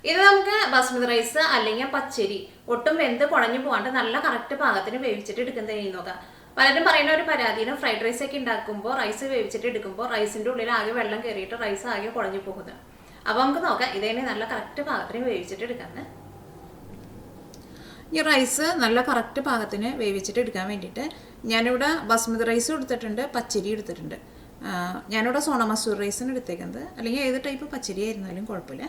ഇത് നമുക്ക് ബസ്മതി റൈസ് അല്ലെങ്കിൽ പച്ചരി ഒട്ടും വെന്ത് കുഴഞ്ഞു പോകാണ്ട് നല്ല കറക്റ്റ് പാകത്തിന് വേവിച്ചിട്ട് എടുക്കുന്നത് നോക്കാം. പലരും പറയുന്ന ഒരു പരാതിയാണ് ഫ്രൈഡ് റൈസ് ഒക്കെ ഉണ്ടാക്കുമ്പോൾ റൈസ് വേവിച്ചിട്ട് എടുക്കുമ്പോൾ റൈസിന്റെ ഉള്ളിൽ ആകെ വെള്ളം കയറിയിട്ട് റൈസ് ആകെ കുഴഞ്ഞു പോകുന്നത്. അപ്പോൾ നമുക്ക് നോക്കാം ഇതേനെ നല്ല കറക്റ്റ് പാകത്തിന് വേവിച്ചിട്ട് എടുക്കാന്ന്. ഈ റൈസ് നല്ല കറക്റ്റ് പാകത്തിന് വേവിച്ചിട്ട് എടുക്കാൻ വേണ്ടിയിട്ട് ഞാനിവിടെ ബസ്മതി റൈസും എടുത്തിട്ടുണ്ട്, പച്ചരി എടുത്തിട്ടുണ്ട്. ഞാനിവിടെ സോണ മസൂർ റൈസാണ് എടുത്തേക്കുന്നത്, അല്ലെങ്കിൽ ഏത് ടൈപ്പ് പച്ചരി ആയിരുന്നാലും കുഴപ്പമില്ല.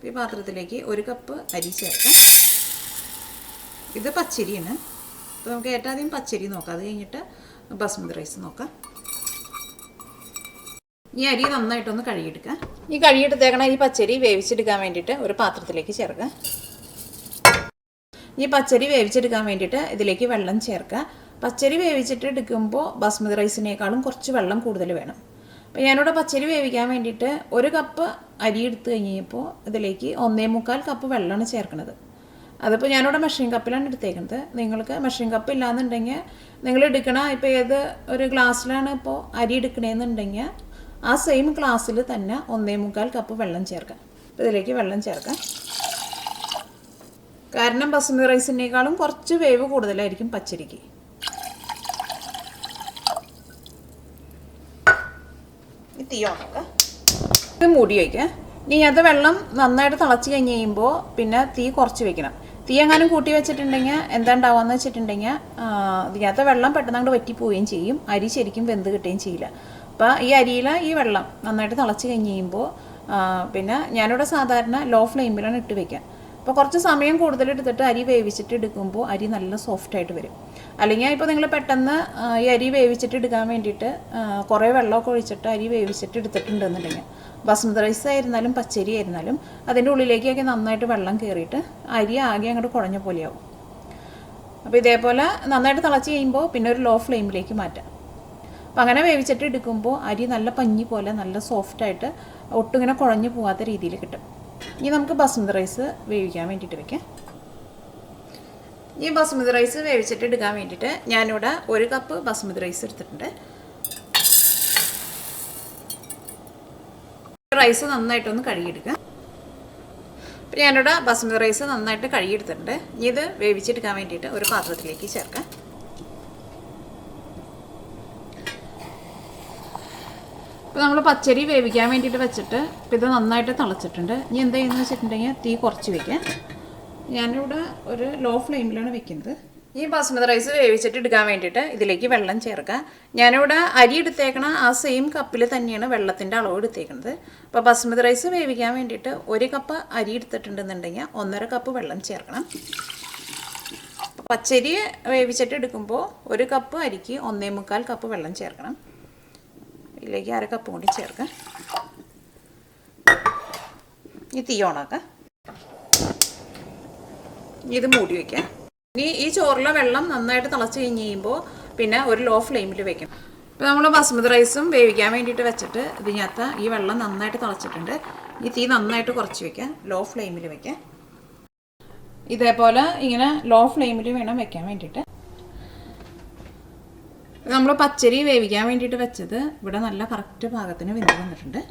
ഈ പാത്രത്തിലേക്ക് 1 കപ്പ് അരി ചേർക്കാം. ഇത് പച്ചരിയാണ്. അപ്പോൾ നമുക്ക് ഏറ്റവും ആദ്യം പച്ചരി നോക്കാം, അത് കഴിഞ്ഞിട്ട് ബസ്മതി റൈസ് നോക്കാം. ഈ അരി നന്നായിട്ടൊന്ന് കഴുകിയെടുക്കാം. ഈ കഴുകിയെടുത്തേക്കണ ഈ പച്ചരി വേവിച്ചെടുക്കാൻ വേണ്ടിയിട്ട് ഒരു പാത്രത്തിലേക്ക് ചേർക്കാം. ഈ പച്ചരി വേവിച്ചെടുക്കാൻ വേണ്ടിയിട്ട് ഇതിലേക്ക് വെള്ളം ചേർക്കുക. പച്ചരി വേവിച്ചിട്ട് എടുക്കുമ്പോൾ ബസ്മതി റൈസിനേക്കാളും കുറച്ച് വെള്ളം കൂടുതൽ വേണം. അപ്പോൾ ഞാനിവിടെ പച്ചരി വേവിക്കാൻ വേണ്ടിയിട്ട് 1 കപ്പ് അരി എടുത്തു കഴിഞ്ഞപ്പോൾ ഇതിലേക്ക് 1.25 കപ്പ് വെള്ളമാണ് ചേർക്കുന്നത്. അതിപ്പോൾ ഞാനിവിടെ മെഷറിംഗ് കപ്പിലാണ് എടുത്തേക്കുന്നത്. നിങ്ങൾക്ക് മെഷറിംഗ് കപ്പ് ഇല്ലാന്നുണ്ടെങ്കിൽ നിങ്ങൾ എടുക്കണ ഇപ്പോൾ ഏത് ഒരു ഗ്ലാസ്സിലാണ് ഇപ്പോൾ അരി എടുക്കണേന്നുണ്ടെങ്കിൽ ആ സെയിം ഗ്ലാസ്സിൽ തന്നെ 1.25 കപ്പ് വെള്ളം ചേർക്കാം. അപ്പോൾ ഇതിലേക്ക് വെള്ളം ചേർക്കാം. കാരണം ബസ്മതി റൈസിനേക്കാളും കുറച്ച് വേവ് കൂടുതലായിരിക്കും പച്ചരിക്ക്. തീ ഓണാക്കാം. ഇത് മൂടി വയ്ക്കുക. ഇനി അത് വെള്ളം നന്നായിട്ട് തിളച്ച് കഴിഞ്ഞ് കഴിയുമ്പോൾ പിന്നെ തീ കുറച്ച് വെക്കണം. തീ എങ്ങാനും കൂട്ടി വെച്ചിട്ടുണ്ടെങ്കിൽ എന്താ ഉണ്ടാവുകയെന്ന് വെച്ചിട്ടുണ്ടെങ്കിൽ ഇതിനകത്ത് വെള്ളം പെട്ടെന്ന് അങ്ങോട്ട് വറ്റിപ്പോവുകയും ചെയ്യും, അരി ശരിക്കും വെന്ത് കിട്ടുകയും ചെയ്യില്ല. അപ്പോൾ ഈ അരിയിൽ ഈ വെള്ളം നന്നായിട്ട് തിളച്ച് കഴിഞ്ഞ് കഴിയുമ്പോൾ പിന്നെ ഞാനിവിടെ സാധാരണ ലോ ഫ്ലെയിമിലാണ് ഇട്ട് വയ്ക്കുക. അപ്പോൾ കുറച്ച് സമയം കൂടുതൽ എടുത്തിട്ട് അരി വേവിച്ചിട്ട് എടുക്കുമ്പോൾ അരി നല്ല സോഫ്റ്റായിട്ട് വരും. അല്ലെങ്കിൽ ഇപ്പോൾ നിങ്ങൾ പെട്ടെന്ന് ഈ അരി വേവിച്ചിട്ട് എടുക്കാൻ വേണ്ടിയിട്ട് കുറേ വെള്ളമൊക്കെ ഒഴിച്ചിട്ട് അരി വേവിച്ചിട്ട് എടുത്തിട്ടുണ്ടെന്നുണ്ടെങ്കിൽ ബസ്മതി റൈസ് ആയിരുന്നാലും പച്ചരി ആയിരുന്നാലും അതിൻ്റെ ഉള്ളിലേക്കൊക്കെ നന്നായിട്ട് വെള്ളം കയറിയിട്ട് അരി ആകെ അങ്ങോട്ട് കുഴഞ്ഞ പോലെയാവും. അപ്പോൾ ഇതേപോലെ നന്നായിട്ട് തിളച്ച് കഴിയുമ്പോൾ പിന്നെ ഒരു ലോ ഫ്ലെയിമിലേക്ക് മാറ്റാം. അപ്പോൾ അങ്ങനെ വേവിച്ചിട്ട് എടുക്കുമ്പോൾ അരി നല്ല പഞ്ഞി പോലെ നല്ല സോഫ്റ്റായിട്ട് ഒട്ടും ഇങ്ങനെ കുഴഞ്ഞു പോകാത്ത രീതിയിൽ കിട്ടും. ഇനി നമുക്ക് ബസ്മതി റൈസ് വേവിക്കാൻ വേണ്ടിയിട്ട് വയ്ക്കാം. ഈ ബസ്മതി റൈസ് വേവിച്ചിട്ട് എടുക്കാൻ വേണ്ടിയിട്ട് ഞാനിവിടെ 1 കപ്പ് ബസ്മതി റൈസ് എടുത്തിട്ടുണ്ട്. റൈസ് നന്നായിട്ടൊന്ന് കഴുകിയെടുക്കുക. അപ്പോൾ ഞാനിവിടെ ബസ്മതി റൈസ് നന്നായിട്ട് കഴുകിയെടുത്തിട്ടുണ്ട്. ഇനി ഇത് വേവിച്ചെടുക്കാൻ വേണ്ടിയിട്ട് ഒരു പാത്രത്തിലേക്ക് ചേർക്കാം. ഇപ്പോൾ നമ്മൾ പച്ചരി വേവിക്കാൻ വേണ്ടിയിട്ട് വെച്ചിട്ട് ഇപ്പോൾ ഇത് നന്നായിട്ട് തിളച്ചിട്ടുണ്ട്. ഇനി എന്താ ചെയ്യുന്നത് വെച്ചിട്ടുണ്ടെങ്കിൽ തീ കുറച്ച് വയ്ക്കാം. ഞാനിവിടെ ഒരു ലോ ഫ്ലെയിമിലാണ് വെക്കുന്നത്. ഈ ബസ്മതി റൈസ് വേവിച്ചിട്ട് എടുക്കാൻ വേണ്ടിയിട്ട് ഇതിലേക്ക് വെള്ളം ചേർക്കുക. ഞാനിവിടെ അരി എടുത്തേക്കണ ആ സെയിം കപ്പിൽ തന്നെയാണ് വെള്ളത്തിൻ്റെ അളവ് എടുത്തേക്കുന്നത്. അപ്പോൾ ബസ്മതി റൈസ് വേവിക്കാൻ വേണ്ടിയിട്ട് 1 കപ്പ് അരി എടുത്തിട്ടുണ്ടെന്നുണ്ടെങ്കിൽ 1.5 കപ്പ് വെള്ളം ചേർക്കണം. പച്ചരി വേവിച്ചിട്ട് എടുക്കുമ്പോൾ 1 കപ്പ് അരിക്ക് 1.25 കപ്പ് വെള്ളം ചേർക്കണം. ഇതിലേക്ക് 1/2 കപ്പ് കൂടി ചേർക്കാം. ഈ തീ ഓണാക്കാം. ഇത് മൂടി വയ്ക്കാം. ഇനി ഈ ചോറിലെ വെള്ളം നന്നായിട്ട് തിളച്ച് കഴിഞ്ഞ് കഴിയുമ്പോൾ പിന്നെ ഒരു ലോ ഫ്ലെയിമിൽ വെക്കണം. ഇപ്പോൾ നമ്മൾ ബസ്മതി റൈസും വേവിക്കാൻ വേണ്ടിയിട്ട് വെച്ചിട്ട് ഇതിനകത്ത് ഈ വെള്ളം നന്നായിട്ട് തിളച്ചിട്ടുണ്ട്. ഈ തീ നന്നായിട്ട് കുറച്ച് വയ്ക്കാം, ലോ ഫ്ലെയിമിൽ വയ്ക്കാം. ഇതേപോലെ ഇങ്ങനെ ലോ ഫ്ലെയിമിൽ വേണം വെക്കാൻ വേണ്ടിയിട്ട്. നമ്മൾ പച്ചരി വേവിക്കാൻ വേണ്ടിയിട്ട് വെച്ചത് ഇവിടെ നല്ല കറക്റ്റ് പാകത്തിന് വെന്ത് വന്നിട്ടുണ്ട്.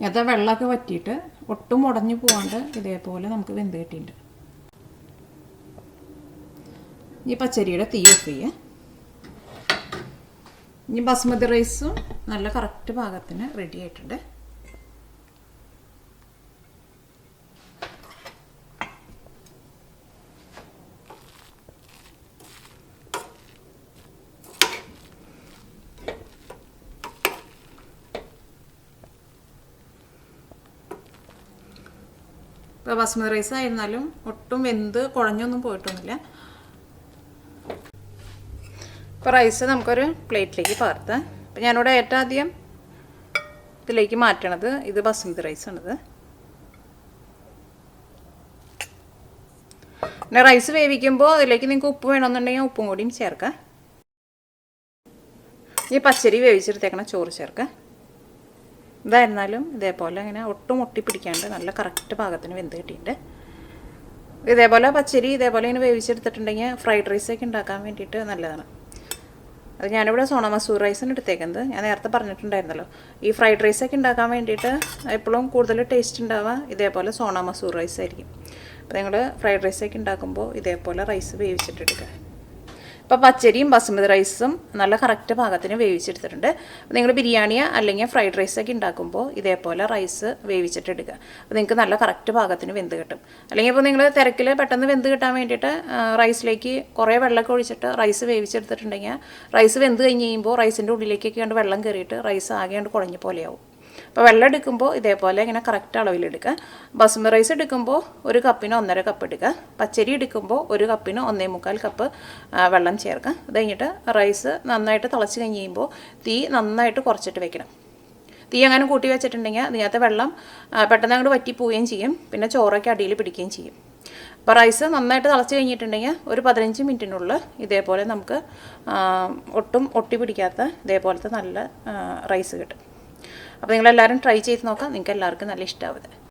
അത് വെള്ളമൊക്കെ വറ്റിയിട്ട് ഒട്ടും ഉടഞ്ഞു പോകാണ്ട് ഇതേപോലെ നമുക്ക് വെന്ത് കിട്ടിയിട്ടുണ്ട്. ഈ പച്ചരിയുടെ തീ ഓഫ് ചെയ്യുക. ഇനി ബസ്മതി റൈസും നല്ല കറക്റ്റ് പാകത്തിന് റെഡി ആയിട്ടുണ്ട്. ഇപ്പോൾ ബസ്മതി റൈസ് ആയിരുന്നാലും ഒട്ടും വെന്ത് കുഴഞ്ഞൊന്നും പോയിട്ടൊന്നുമില്ല. ഇപ്പോൾ റൈസ് നമുക്കൊരു പ്ലേറ്റിലേക്ക് പകർത്താം. അപ്പോൾ ഞാനിവിടെ ഏറ്റവും ആദ്യം ഇതിലേക്ക് മാറ്റണത് ഇത് ബസ്മതി റൈസാണിത്. പിന്നെ റൈസ് വേവിക്കുമ്പോൾ അതിലേക്ക് നിങ്ങൾക്ക് ഉപ്പ് വേണമെന്നുണ്ടെങ്കിൽ ഉപ്പും കൂടിയും ചേർക്കാം. ഈ പച്ചരി വേവിച്ചെടുത്തേക്കണ ചോറ് ചേർക്കാം. ഇതായിരുന്നാലും ഇതേപോലെ ഇങ്ങനെ ഒട്ടും ഒട്ടിപ്പിടിക്കാണ്ട് നല്ല കറക്റ്റ് പാകത്തിന് വെന്ത് കിട്ടിയിട്ടുണ്ട്. ഇതേപോലെ പച്ചരി ഇതേപോലെ ഇങ്ങനെ വേവിച്ചെടുത്തിട്ടുണ്ടെങ്കിൽ ഫ്രൈഡ് റൈസൊക്കെ ഉണ്ടാക്കാൻ വേണ്ടിയിട്ട് നല്ലതാണ്. അത് ഞാനിവിടെ സോണ മസൂർ റൈസിന് എടുത്തേക്കുന്നത് ഞാൻ നേരത്തെ പറഞ്ഞിട്ടുണ്ടായിരുന്നല്ലോ. ഈ ഫ്രൈഡ് റൈസൊക്കെ ഉണ്ടാക്കാൻ വേണ്ടിയിട്ട് എപ്പോഴും കൂടുതൽ ടേസ്റ്റ് ഉണ്ടാവുക ഇതേപോലെ സോണ മസൂർ റൈസ് ആയിരിക്കും. അപ്പോൾ നിങ്ങൾ ഫ്രൈഡ് റൈസൊക്കെ ഉണ്ടാക്കുമ്പോൾ ഇതേപോലെ റൈസ് വേവിച്ചിട്ടെടുക്കുക. ഇപ്പോൾ പച്ചരിയും ബസുമതി റൈസും നല്ല കറക്റ്റ് പാകത്തിന് വേവിച്ചെടുത്തിട്ടുണ്ട്. നിങ്ങൾ ബിരിയാണിയോ അല്ലെങ്കിൽ ഫ്രൈഡ് റൈസൊക്കെ ഉണ്ടാക്കുമ്പോൾ ഇതേപോലെ റൈസ് വേവിച്ചിട്ടെടുക്കുക. അപ്പോൾ നിങ്ങൾക്ക് നല്ല കറക്റ്റ് പാകത്തിന് വെന്ത് കിട്ടും. അല്ലെങ്കിൽ ഇപ്പോൾ നിങ്ങൾ തിരക്കിൽ പെട്ടെന്ന് വെന്ത് കിട്ടാൻ വേണ്ടിയിട്ട് റൈസിലേക്ക് കുറേ വെള്ളമൊക്കെ ഒഴിച്ചിട്ട് റൈസ് വേവിച്ചെടുത്തിട്ടുണ്ടെങ്കിൽ റൈസ് വെന്ത് കഴിഞ്ഞ് കഴിയുമ്പോൾ റൈസിൻ്റെ ഉള്ളിലേക്കൊക്കെ കണ്ട് വെള്ളം കയറിയിട്ട് റൈസ് ആകെ കണ്ട് കുഴഞ്ഞ പോലെയാവും. അപ്പോൾ വെള്ളം എടുക്കുമ്പോൾ ഇതേപോലെ ഇങ്ങനെ കറക്റ്റ് അളവിലെടുക്കുക. ബസുമതി റൈസ് എടുക്കുമ്പോൾ 1 കപ്പിന് 1.5 കപ്പ് എടുക്കുക. പച്ചരി എടുക്കുമ്പോൾ 1 കപ്പിന് 1.25 കപ്പ് വെള്ളം ചേർക്കുക. അത് കഴിഞ്ഞിട്ട് റൈസ് നന്നായിട്ട് തിളച്ച് കഴിഞ്ഞ് കഴിയുമ്പോൾ തീ നന്നായിട്ട് കുറച്ചിട്ട് വെക്കണം. തീ അങ്ങനെ കൂട്ടി വെച്ചിട്ടുണ്ടെങ്കിൽ അതിനകത്ത് വെള്ളം പെട്ടെന്ന് അങ്ങോട്ട് വറ്റി പോവുകയും ചെയ്യും. പിന്നെ ചോറൊക്കെ അടിയിൽ പിടിക്കുകയും ചെയ്യും. അപ്പോൾ റൈസ് നന്നായിട്ട് തിളച്ച് കഴിഞ്ഞിട്ടുണ്ടെങ്കിൽ ഒരു 15 മിനിറ്റിനുള്ളിൽ ഇതേപോലെ നമുക്ക് ഒട്ടും ഒട്ടി പിടിക്കാത്ത ഇതേപോലത്തെ നല്ല റൈസ് കിട്ടും. അപ്പോൾ നിങ്ങളെല്ലാവരും ട്രൈ ചെയ്ത് നോക്കാം. നിങ്ങൾക്ക് എല്ലാവർക്കും നല്ല ഇഷ്ടമാവും.